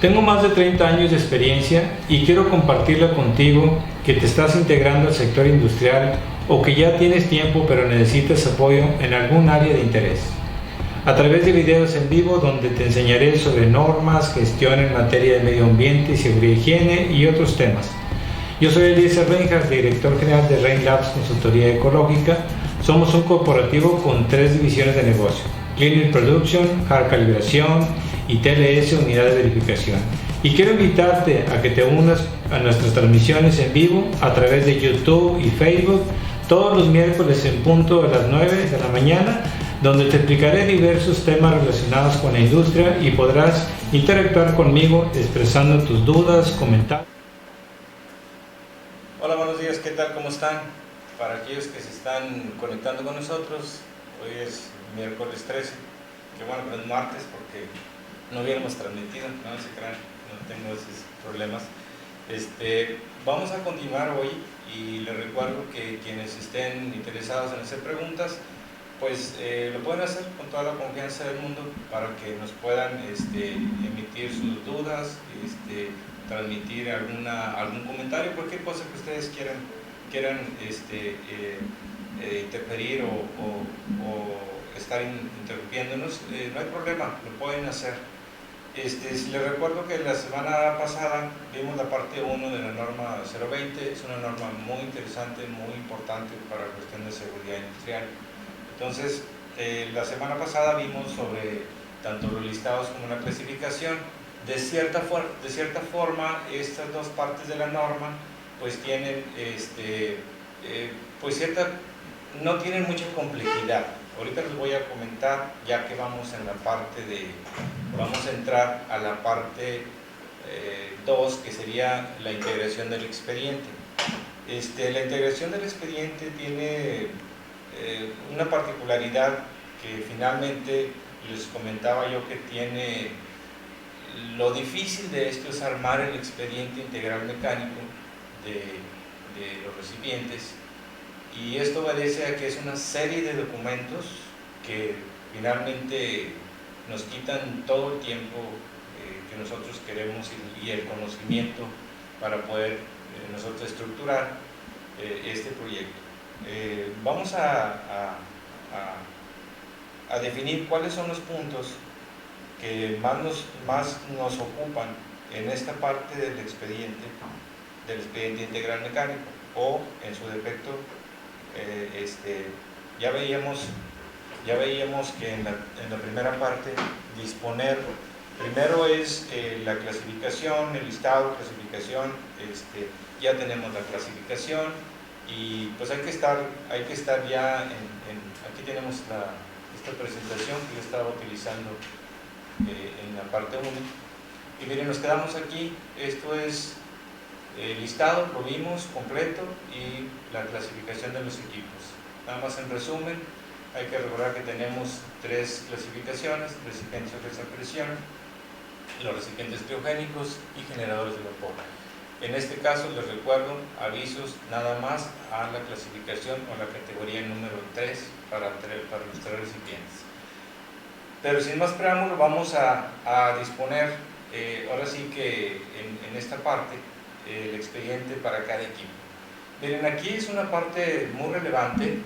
Tengo más de 30 años de experiencia y quiero compartirla contigo que te estás integrando al sector industrial o que ya tienes tiempo pero necesitas apoyo en algún área de interés. A través de videos en vivo donde te enseñaré sobre normas, gestión en materia de medio ambiente, seguridad y higiene y otros temas. Yo soy Eliezer Reinhardt, director general de Rein Labs Consultoría Ecológica. Somos un corporativo con 3 divisiones de negocio: Cleaning Production, Hard Calibración y TLS, Unidad de Verificación. Y quiero invitarte a que te unas a nuestras transmisiones en vivo a través de YouTube y Facebook todos los miércoles en punto a las 9 de la mañana, donde te explicaré diversos temas relacionados con la industria y podrás interactuar conmigo expresando tus dudas, comentarios. Hola, buenos días, ¿qué tal? ¿Cómo están? Para aquellos que se están conectando con nosotros, hoy es miércoles 13, que bueno, pero es martes porque no hubiéramos transmitido, no se crean, no tengo esos problemas. Vamos a continuar hoy y les recuerdo que quienes estén interesados en hacer preguntas, pues lo pueden hacer con toda la confianza del mundo para que nos puedan emitir sus dudas, transmitir algún comentario, cualquier cosa que ustedes quieran interferir o estar interrumpiéndonos, no hay problema, lo pueden hacer. Les recuerdo que la semana pasada vimos la parte 1 de la norma 020, es una norma muy interesante, muy importante para la cuestión de seguridad industrial. Entonces, la semana pasada vimos sobre tanto los listados como la clasificación. De cierta forma, estas dos partes de la norma pues tienen no tienen mucha complejidad. Ahorita les voy a comentar, ya que vamos a entrar a la parte 2, que sería la integración del expediente. La integración del expediente tiene una particularidad que finalmente les comentaba yo que tiene. Lo difícil de esto es armar el expediente integral mecánico de los recipientes, y esto obedece a que es una serie de documentos que finalmente nos quitan todo el tiempo que nosotros queremos y el conocimiento para poder nosotros estructurar este proyecto. Vamos a definir cuáles son los puntos que más nos ocupan en esta parte del expediente integral mecánico, o en su defecto ya veíamos que en la primera parte disponer primero es la clasificación, el listado, clasificación. Ya tenemos la clasificación y pues hay que estar ya aquí tenemos esta presentación que yo estaba utilizando en la parte 1, y miren, nos quedamos aquí. Esto es el listado, lo vimos completo, y la clasificación de los equipos. Nada más en resumen, hay que recordar que tenemos 3 clasificaciones: recipientes de alta presión, los recipientes criogénicos y generadores de vapor. En este caso les recuerdo avisos nada más a la clasificación o la categoría número 3 para los 3 recipientes. Pero sin más preámbulo, vamos a disponer ahora sí que en esta parte el expediente para cada equipo. Miren, aquí es una parte muy relevante,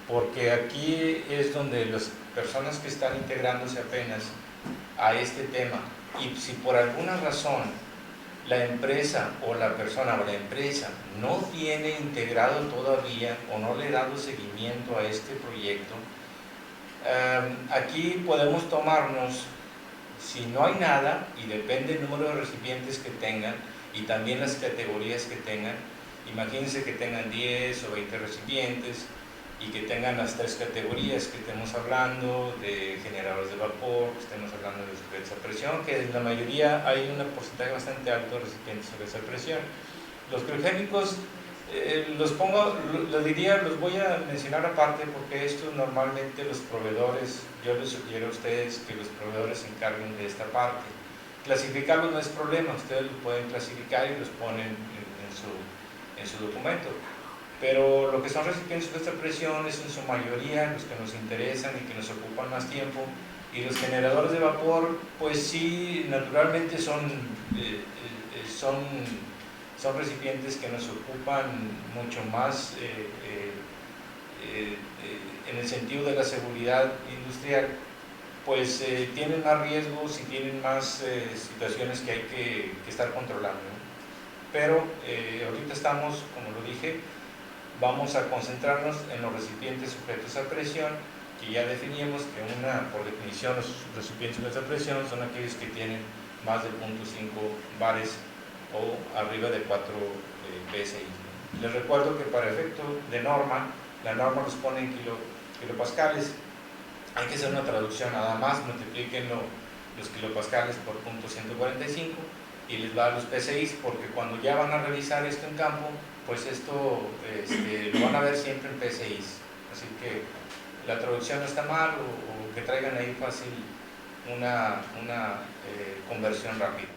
porque aquí es donde las personas que están integrándose apenas a este tema, y si por alguna razón la empresa o la persona o la empresa no tiene integrado todavía o no le ha dado seguimiento a este proyecto, aquí podemos tomarnos, si no hay nada, y depende del número de recipientes que tengan y también las categorías que tengan. Imagínense que tengan 10 o 20 recipientes y que tengan las 3 categorías que estemos hablando, de generadores de vapor, que estemos hablando de recipientes a presión, que en la mayoría hay un porcentaje bastante alto de recipientes a presión. Los criogénicos los voy a mencionar aparte, porque esto normalmente los proveedores, yo les sugiero a ustedes que los proveedores se encarguen de esta parte. Clasificarlos no es problema, ustedes los pueden clasificar y los ponen en su documento, pero lo que son recipientes de alta presión es en su mayoría los que nos interesan y que nos ocupan más tiempo, Y los generadores de vapor, pues sí, naturalmente son recipientes que nos ocupan mucho más en el sentido de la seguridad industrial, pues tienen más riesgos y tienen más situaciones que hay que estar controlando, ¿no? Pero ahorita estamos, como lo dije, vamos a concentrarnos en los recipientes sujetos a presión, que ya definíamos que por definición los recipientes sujetos a presión son aquellos que tienen más de 0.5 bares o arriba de 4 PSI. Les recuerdo que para efecto de norma, la norma los pone en kilopascales. Hay que hacer una traducción, nada más multipliquen los kilopascales por 0.145 y les va a los PSI, porque cuando ya van a revisar esto en campo, pues esto lo van a ver siempre en PSI. Así que la traducción no está mal, o que traigan ahí fácil una conversión rápida.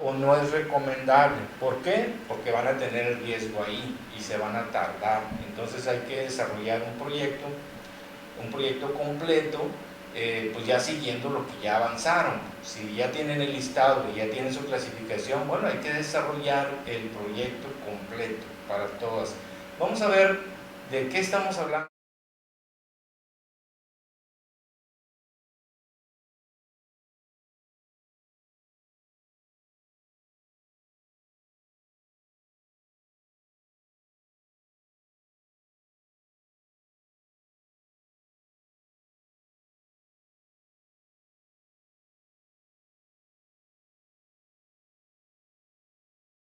O no es recomendable. ¿Por qué? Porque van a tener el riesgo ahí y se van a tardar. Entonces hay que desarrollar un proyecto completo, pues ya siguiendo lo que ya avanzaron. Si ya tienen el listado y ya tienen su clasificación, bueno, hay que desarrollar el proyecto completo para todas. Vamos a ver de qué estamos hablando.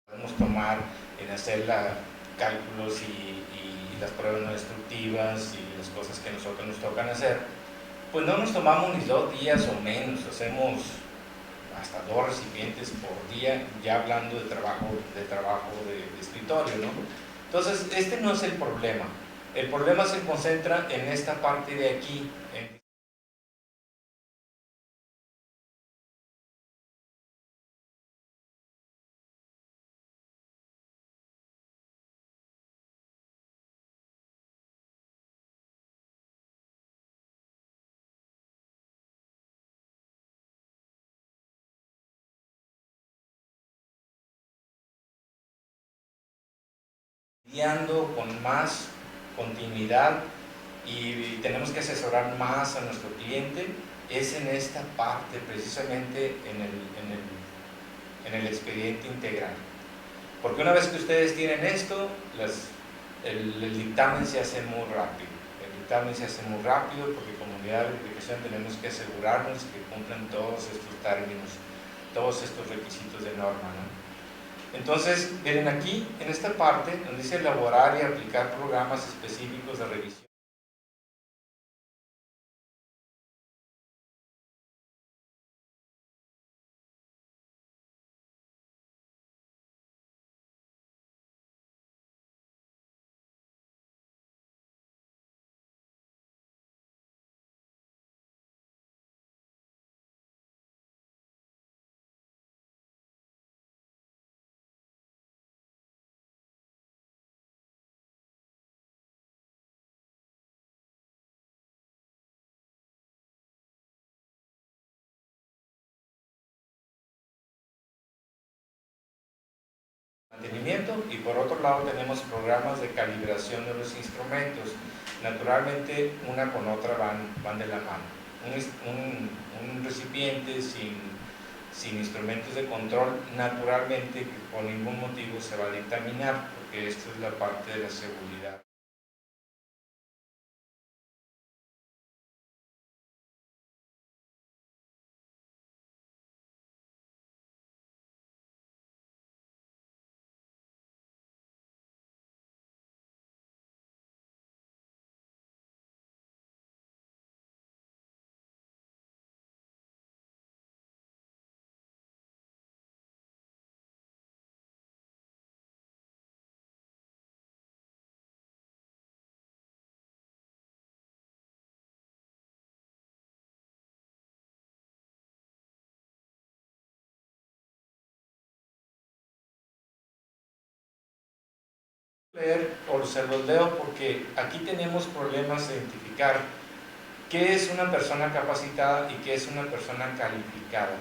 Podemos tomar en hacer cálculos y las pruebas no destructivas y las cosas que nosotros nos tocan hacer, pues no nos tomamos ni 2 días o menos, hacemos hasta 2 recipientes por día, ya hablando de trabajo de escritorio, ¿no? Entonces, este no es el problema se concentra en esta parte de aquí, lidiando con más continuidad y tenemos que asesorar más a nuestro cliente, es en esta parte, precisamente en el expediente integral. Porque una vez que ustedes tienen esto, el dictamen se hace muy rápido. El dictamen se hace muy rápido porque como unidad de verificación tenemos que asegurarnos que cumplan todos estos términos, todos estos requisitos de norma, ¿no? Entonces, miren aquí, en esta parte, donde dice elaborar y aplicar programas específicos de revisión. Mantenimiento, y por otro lado tenemos programas de calibración de los instrumentos. Naturalmente una con otra van de la mano. Un recipiente sin instrumentos de control, naturalmente que por ningún motivo se va a dictaminar, porque esto es la parte de la seguridad. Leer o se los leo porque aquí tenemos problemas de identificar qué es una persona capacitada y qué es una persona calificada.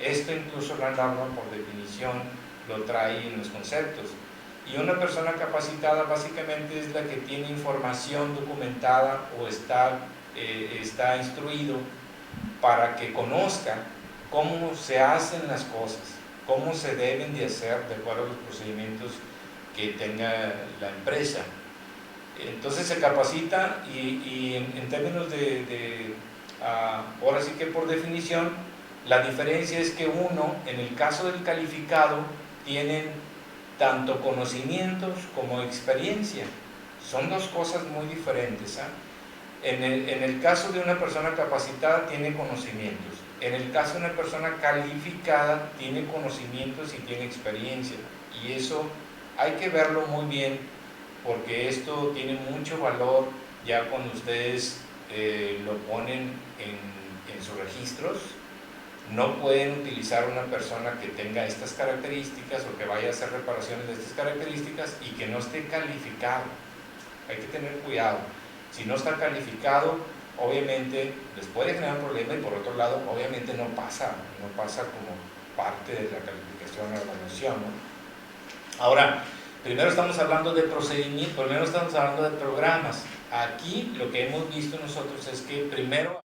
Esto incluso la norma por definición lo trae en los conceptos. Y una persona capacitada básicamente es la que tiene información documentada o está instruido para que conozca cómo se hacen las cosas, cómo se deben de hacer de acuerdo a los procedimientos que tenga la empresa. Entonces se capacita y en términos ahora sí que por definición, la diferencia es que uno, en el caso del calificado, tienen tanto conocimientos como experiencia. Son dos cosas muy diferentes, ¿eh? En el caso de una persona capacitada tiene conocimientos. En el caso de una persona calificada tiene conocimientos y tiene experiencia. Y eso hay que verlo muy bien porque esto tiene mucho valor ya cuando ustedes lo ponen en sus registros. No pueden utilizar una persona que tenga estas características o que vaya a hacer reparaciones de estas características y que no esté calificado. Hay que tener cuidado. Si no está calificado, obviamente les puede generar un problema y por otro lado, obviamente no pasa como parte de la calificación o la evaluación, ¿no? Ahora, primero estamos hablando de procedimientos, primero estamos hablando de programas. Aquí lo que hemos visto nosotros es que primero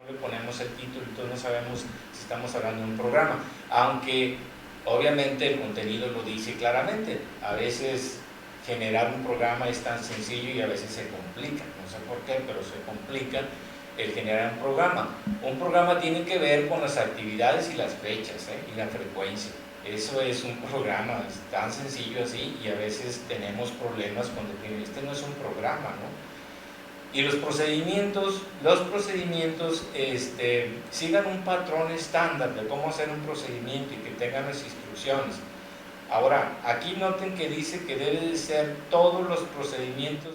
le ponemos el título, entonces no sabemos si estamos hablando de un programa, aunque obviamente el contenido lo dice claramente. A veces generar un programa es tan sencillo y a veces se complica, no sé por qué, pero se complica el generar un programa. Un programa tiene que ver con las actividades y las fechas, y la frecuencia. Eso es un programa, es tan sencillo así y a veces tenemos problemas con definir, este no es un programa, ¿no? Y los procedimientos sigan un patrón estándar de cómo hacer un procedimiento y que tengan las instrucciones. Ahora, aquí noten que dice que debe de ser todos los procedimientos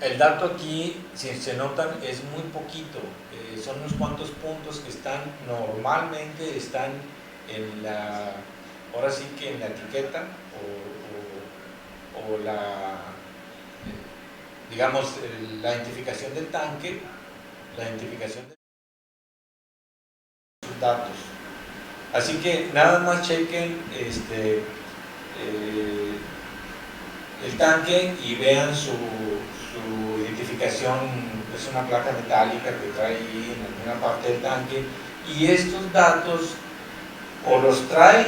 El dato aquí, si se notan, es muy poquito. Son unos cuantos puntos que están, normalmente están en la, ahora sí que en la etiqueta o la, digamos, la identificación del tanque, la identificación de sus datos. Así que nada más chequen el tanque y vean su identificación. Es una placa metálica que trae ahí en alguna parte del tanque, y estos datos o los trae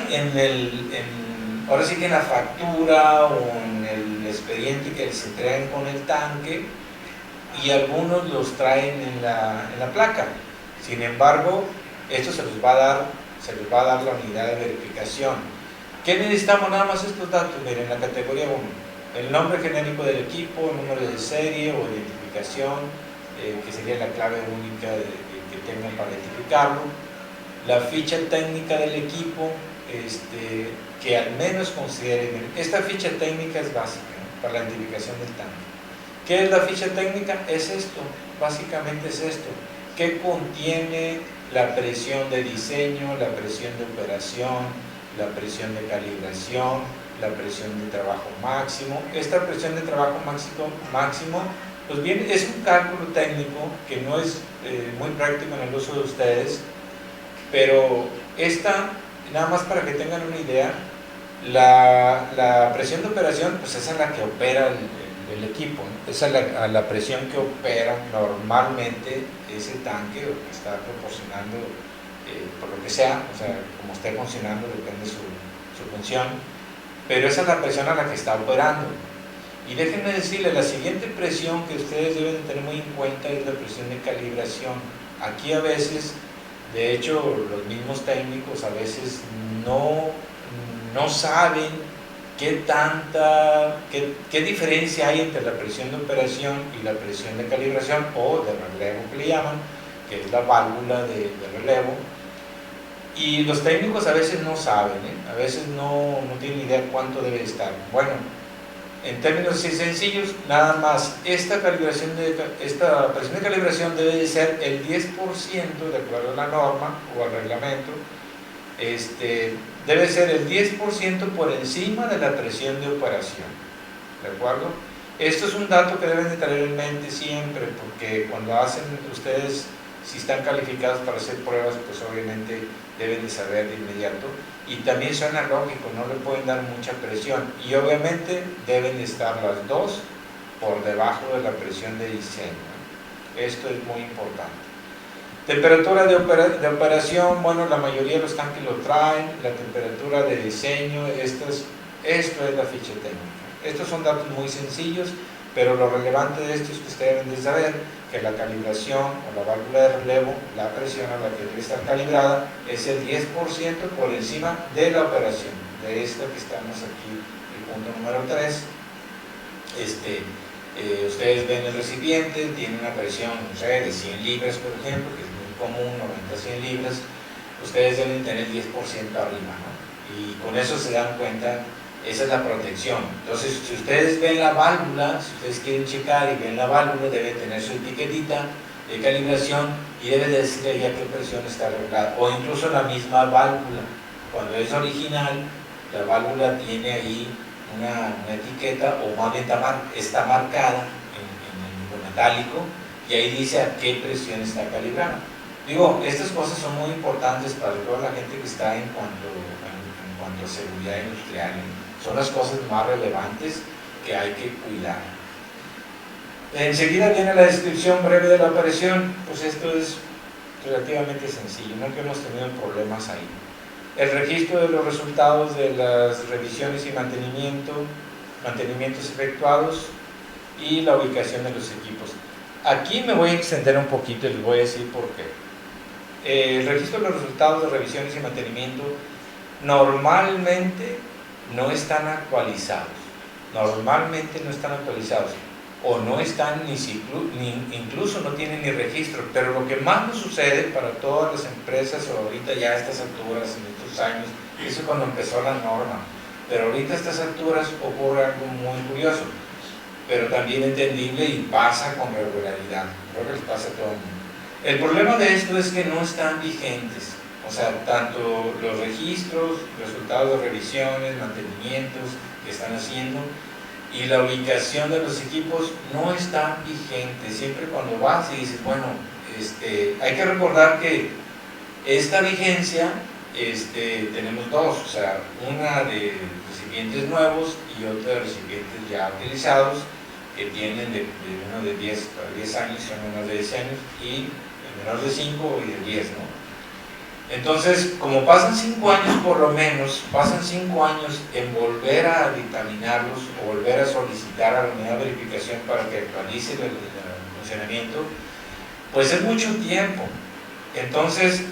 ahora sí que en la factura o en el expediente que les entregan con el tanque, y algunos los traen en la placa. Sin embargo, esto se les va a dar la unidad de verificación. ¿Qué necesitamos? Nada más estos datos. Miren, en la categoría 1, el nombre genérico del equipo, el número de serie o identificación, que sería la clave única que tengan para identificarlo, la ficha técnica del equipo, que al menos consideren. Esta ficha técnica es básica, ¿no?, para la identificación del tanque. ¿Qué es la ficha técnica? Es esto, básicamente es esto, que contiene la presión de diseño, la presión de operación, la presión de calibración, la presión de trabajo máximo. Esta presión de trabajo máximo, pues bien, es un cálculo técnico que no es muy práctico en el uso de ustedes, pero esta, nada más para que tengan una idea, la presión de operación, pues esa es la que opera el equipo, ¿no? Esa es la presión que opera normalmente ese tanque, o que está proporcionando, por lo que sea, o sea, como esté funcionando, depende de su función, pero esa es la presión a la que está operando. Y déjenme decirles, la siguiente presión que ustedes deben tener muy en cuenta es la presión de calibración. Aquí a veces, de hecho, los mismos técnicos a veces no saben qué diferencia hay entre la presión de operación y la presión de calibración o de relevo, que le llaman, que es la válvula de relevo. Y los técnicos a veces no saben, a veces no tienen idea cuánto debe estar. Bueno, en términos así sencillos, nada más, esta presión de calibración debe de ser el 10%, de acuerdo a la norma o al reglamento. Debe ser el 10% por encima de la presión de operación, ¿de acuerdo? Esto es un dato que deben de tener en mente siempre, porque cuando hacen ustedes, si están calificados para hacer pruebas, pues obviamente deben de saber de inmediato. Y también suena lógico, no le pueden dar mucha presión, y obviamente deben de estar las dos por debajo de la presión de diseño. Esto es muy importante. Temperatura de operación, bueno, la mayoría de los tanques lo traen. La temperatura de diseño, esto es la ficha técnica. Estos son datos muy sencillos, pero lo relevante de esto es que ustedes deben de saber que la calibración o la válvula de relevo, la presión a la que debe estar calibrada, es el 10% por encima de la operación, de esta que estamos aquí, el punto número 3. Ustedes ven el recipiente, tiene una presión, no sé, de 100 libras, por ejemplo, que es muy común, 90-100 libras. Ustedes deben tener 10% arriba, ¿no? Y con eso se dan cuenta, esa es la protección. Entonces, si ustedes ven la válvula, si ustedes quieren checar y ven la válvula, debe tener su etiquetita de calibración y debe decirle ya qué presión está regulada. O incluso la misma válvula, cuando es original, la válvula tiene ahí una etiqueta, o más bien está marcada en lo metálico, y ahí dice a qué presión está calibrada. Digo, estas cosas son muy importantes para toda la gente que está en cuanto a seguridad industrial. Son las cosas más relevantes que hay que cuidar. Enseguida viene la descripción breve de la operación. Pues esto es relativamente sencillo, nunca hemos tenido problemas ahí. El registro de los resultados de las revisiones y mantenimientos efectuados, y la ubicación de los equipos. Aquí me voy a extender un poquito y les voy a decir por qué. El registro de los resultados de revisiones y mantenimiento normalmente no están actualizados. O no están incluso no tienen ni registro. Pero lo que más nos sucede para todas las empresas ahorita, ya a estas alturas, en estos años, eso es cuando empezó la norma, pero ahorita a estas alturas ocurre algo muy curioso. pero también entendible y pasa con regularidad. Creo que les pasa a todo el mundo. El problema de esto es que no están vigentes, o sea, tanto los registros, resultados de revisiones, mantenimientos que están haciendo y la ubicación de los equipos no están vigentes. Siempre cuando vas y dices, bueno, hay que recordar que esta vigencia tenemos dos, o sea, una de recipientes nuevos y otra de recipientes ya utilizados que tienen uno de 10 a 10 años, son unos de 10 años y el menor de 5 y de 10, ¿no? Entonces, como pasan 5 años por lo menos, pasan 5 años en volver a dictaminarlos o volver a solicitar a la unidad de verificación para que actualice el funcionamiento, pues es mucho tiempo. Entonces,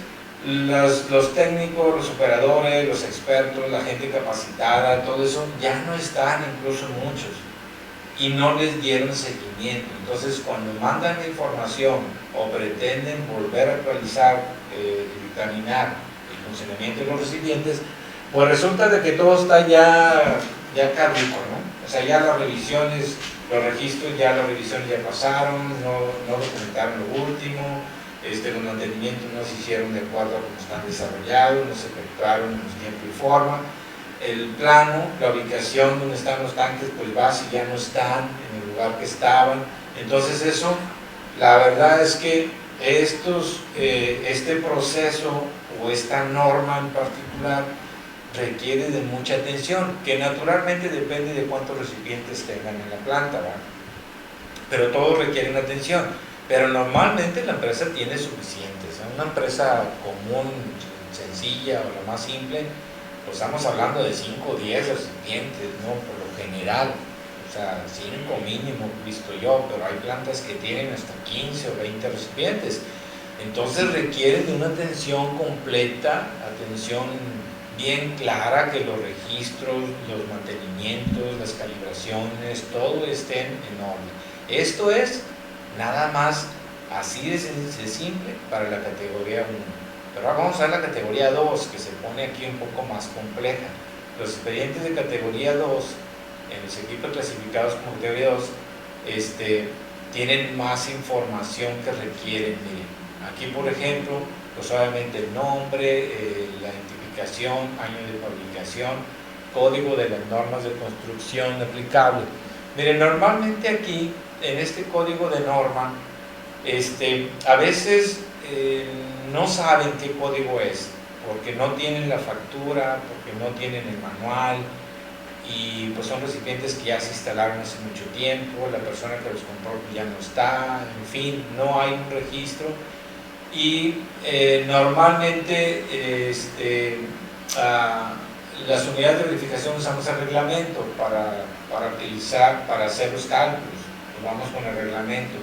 los técnicos, los operadores, los expertos, la gente capacitada, todo eso, ya no están, incluso muchos, y no les dieron seguimiento. Entonces, cuando mandan la información o pretenden volver a actualizar, dictaminar el funcionamiento de los recipientes, pues resulta de que todo está ya caduco, ¿no? O sea, ya las revisiones, los registros, ya las revisiones ya pasaron, no documentaron lo último, los mantenimientos no se hicieron de acuerdo a cómo están desarrollados, no se efectuaron en tiempo y forma. El plano, la ubicación donde están los tanques, pues va si ya no están en el lugar que estaban. Entonces eso, la verdad es que este proceso o esta norma en particular requiere de mucha atención, que naturalmente depende de cuántos recipientes tengan en la planta, ¿verdad? Pero todos requieren atención. Pero normalmente la empresa tiene suficientes. Una empresa común, sencilla o la más simple, pues estamos hablando de 5 o 10 recipientes, ¿no? Por lo general, o sea, 5 mínimo, visto yo, pero hay plantas que tienen hasta 15 o 20 recipientes. Entonces requieren de una atención completa, atención bien clara, que los registros, los mantenimientos, las calibraciones, todo estén en orden. Esto es nada más así de simple para la categoría 1. Pero ahora vamos a ver la categoría 2, que se pone aquí un poco más compleja. Los expedientes de categoría 2, en los equipos clasificados como categoría 2, tienen más información que requieren. Miren, aquí por ejemplo, pues obviamente el nombre, la identificación, año de fabricación, código de las normas de construcción aplicable. Miren, normalmente aquí, en este código de norma, a veces no saben qué código es, porque no tienen la factura, porque no tienen el manual, y pues son recipientes que ya se instalaron hace mucho tiempo, la persona que los compró ya no está, en fin, no hay un registro, y normalmente las unidades de verificación usamos el reglamento para utilizar, para hacer los cálculos, vamos con el reglamento.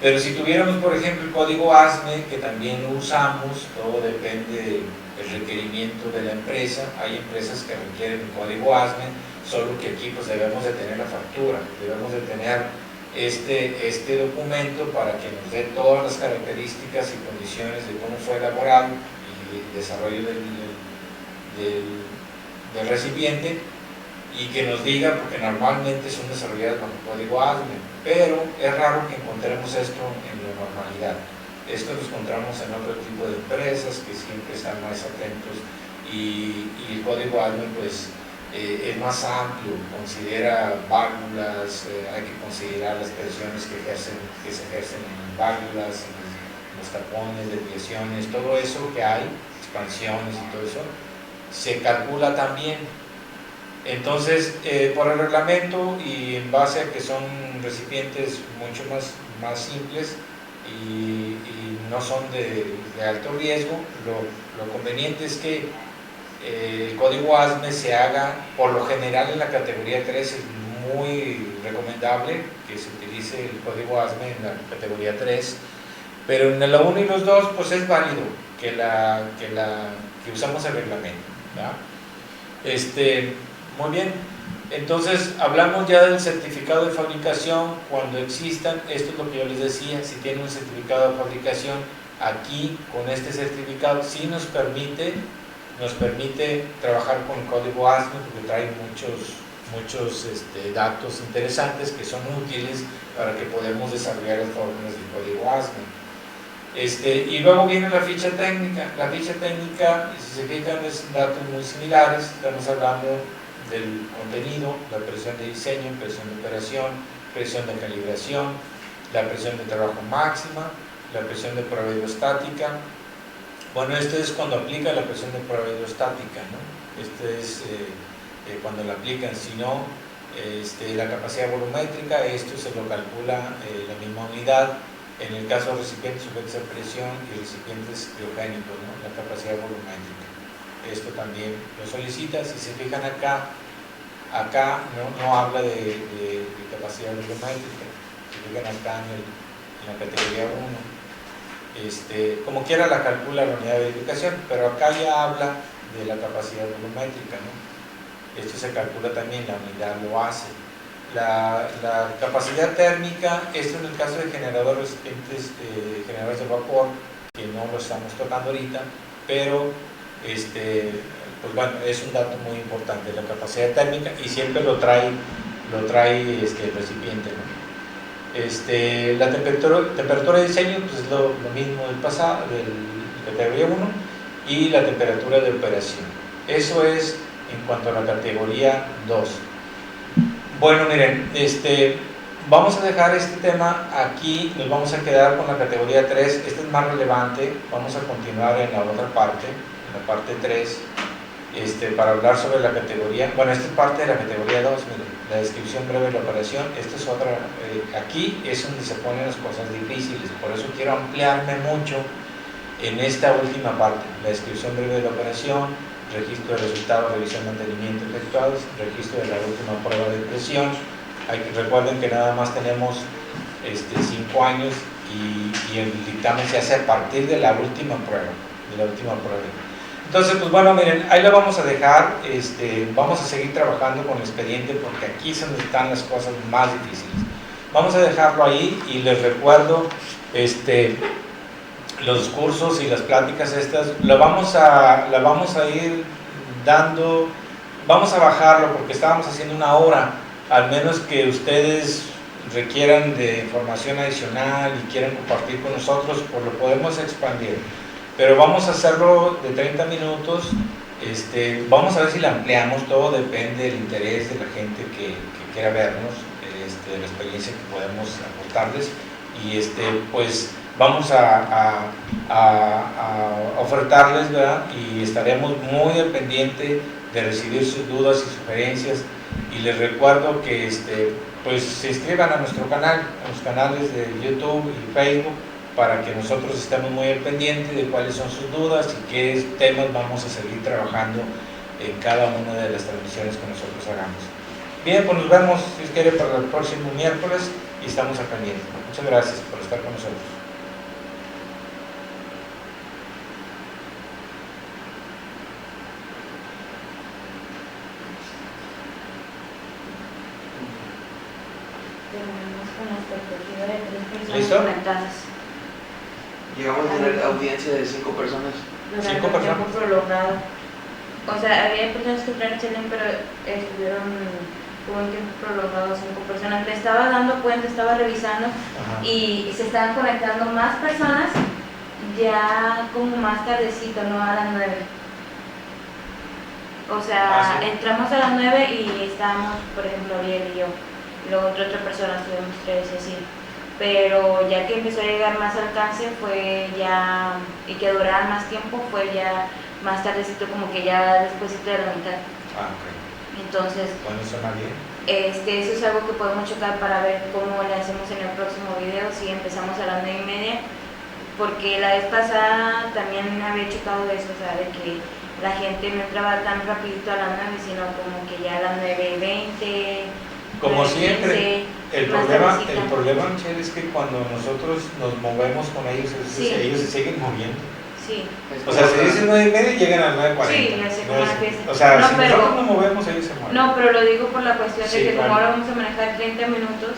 Pero si tuviéramos, por ejemplo, el código ASME, que también lo usamos, todo depende del requerimiento de la empresa. Hay empresas que requieren el código ASME, solo que aquí pues debemos de tener la factura, debemos de tener este documento para que nos dé todas las características y condiciones de cómo fue elaborado y el desarrollo del recipiente, y que nos diga, porque normalmente son desarrolladas bajo código ASME, pero es raro que encontremos esto en la normalidad. Esto lo encontramos en otro tipo de empresas que siempre están más atentos, y el código ASME pues es más amplio, considera válvulas, hay que considerar las presiones que se ejercen en válvulas, en los tapones, desviaciones, todo eso que hay, expansiones y todo eso, se calcula también. Entonces, por el reglamento y en base a que son recipientes mucho más simples y no son de alto riesgo, lo conveniente es que el código ASME se haga, por lo general en la categoría 3 es muy recomendable que se utilice el código ASME en la categoría 3, pero en la 1 y los 2 pues es válido que usamos el reglamento, ¿verdad? Muy bien, entonces hablamos ya del certificado de fabricación. Cuando existan, esto es lo que yo les decía, si tienen un certificado de fabricación, aquí con este certificado sí nos permite trabajar con el código ASME, porque trae muchos datos interesantes que son útiles para que podamos desarrollar las fórmulas del código ASME. Y luego viene la ficha técnica. La ficha técnica, si se fijan, es datos muy similares. Estamos hablando del contenido, la presión de diseño, presión de operación, presión de calibración, la presión de trabajo máxima, la presión de prueba hidrostática. Bueno, esto es cuando aplica la presión de prueba hidrostática, ¿no? Esto es cuando la aplican. Si no, la capacidad volumétrica, esto se lo calcula la misma unidad. En el caso de recipientes sujetos a presión y recipientes criogénicos, ¿no? La capacidad volumétrica. Esto también lo solicita. Si se fijan acá no habla de capacidad volumétrica. Si fijan acá en la categoría 1. Como quiera la calcula la unidad de verificación, pero acá ya habla de la capacidad volumétrica, ¿no? Esto se calcula también, la unidad lo hace. La capacidad térmica, esto en el caso de generadores generadores de vapor, que no lo estamos tocando ahorita, pero pues bueno, es un dato muy importante, la capacidad térmica, y siempre lo trae el recipiente, ¿no? La temperatura de diseño, pues es lo mismo del pasado, del categoría 1, y la temperatura de operación. Eso es en cuanto a la categoría 2. Bueno, miren, vamos a dejar este tema aquí, nos vamos a quedar con la categoría 3. Esta es más relevante, vamos a continuar en la otra parte, en la parte 3, para hablar sobre la categoría. Bueno, esta es parte de la categoría 2, miren, la descripción breve de la operación. Esta es otra, aquí es donde se ponen las cosas difíciles, por eso quiero ampliarme mucho en esta última parte, la descripción breve de la operación, registro de resultados, revisión, mantenimiento efectuados, registro de la última prueba de presión. Recuerden que nada más tenemos 5 años y el dictamen se hace a partir de la última prueba. Entonces, pues bueno, miren, ahí lo vamos a dejar. Vamos a seguir trabajando con el expediente porque aquí es donde están las cosas más difíciles. Vamos a dejarlo ahí y les recuerdo los cursos y las pláticas estas, la vamos a ir dando, vamos a bajarlo porque estábamos haciendo 1 hora, al menos que ustedes requieran de información adicional y quieran compartir con nosotros, pues lo podemos expandir, pero vamos a hacerlo de 30 minutos, vamos a ver si la ampliamos, todo depende del interés de la gente que quiera vernos, de la experiencia que podemos aportarles, y pues vamos a ofertarles, ¿verdad? Y estaremos muy al pendiente de recibir sus dudas y sugerencias, y les recuerdo que pues se inscriban a nuestro canal, a los canales de YouTube y Facebook, para que nosotros estemos muy al pendiente de cuáles son sus dudas y qué temas vamos a seguir trabajando en cada una de las transmisiones que nosotros hagamos. Bien, pues nos vemos, si quiere, para el próximo miércoles, y estamos al pendiente. Muchas gracias por estar con nosotros. ¿Listo? Llegamos a tener audiencia de 5 personas. ¿5 personas? Prolongado. O sea, había personas que entraron pero estuvieron por un tiempo prolongado 5 personas. Me estaba dando cuenta, estaba revisando. Ajá. Y se estaban conectando más personas ya como más tardecito, no a las 9. O sea, ¿sí? entramos a las 9 y estábamos, por ejemplo, Ariel y yo. Y luego otra persona, estuvimos 3 y así. Pero ya que empezó a llegar más alcance fue ya, y que durara más tiempo, fue ya más tardecito, como que ya después de la mitad. Ok. Entonces, Bueno, suena bien. eso es algo que podemos chocar para ver cómo le hacemos en el próximo video, si empezamos a las 9:30, porque la vez pasada también había chocado eso, o sea, de que la gente no entraba tan rapidito a las 9, sino como que ya a las 9:20. Como siempre, el problema, Michelle, es que cuando nosotros nos movemos con ellos, sí, ellos se siguen moviendo. Sí. O sea, si dicen 9:30, llegan a 9:40. Sí, ya sé cómo empieza. O sea, no, si nosotros nos movemos, ellos se mueven. No, pero lo digo por la cuestión de Sí, que como bueno. ahora vamos a manejar 30 minutos.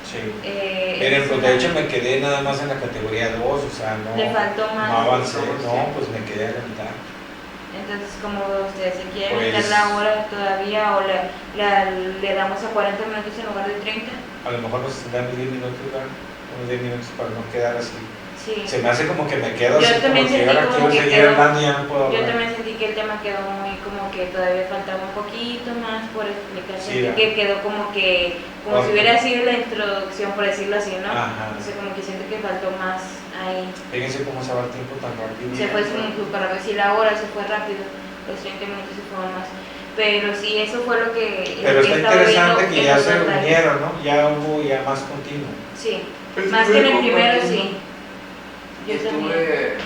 Sí. Miren, pues de hecho me quedé nada más en la categoría 2, o sea, le faltó más. no avancé, no, pues me quedé a la mitad. Entonces, como ustedes se quieren Pues- meter la hora todavía o le damos a 40 minutos en lugar de 30. A lo mejor nos extendamos 10 minutos, ¿verdad? Unos 10 minutos para no quedar así. Sí. Se me hace como que me quedo Yo así también como que sentí ahora como quiero que seguir quedó- hablando y ya no puedo Yo hablar. también sentí que el tema quedó muy como que todavía faltaba un poquito más por explicar. Sí, Sentí ¿verdad? que quedó como Ok. si hubiera sido la introducción, por decirlo así, ¿no? Ajá. O sea, como que siento que faltó más ahí. Fíjense cómo se va el tiempo tan rápido. Se fue súper rápido, sí, la hora se fue rápido, los 30 minutos se fueron más. Pero sí, eso fue lo que Pero está estaba interesante viendo que en ya los se detalles. unieron, ¿no? Ya hubo ya más continuo. Sí, Pues más que en el estuve primero, compartiendo- sí. Yo también. Estuve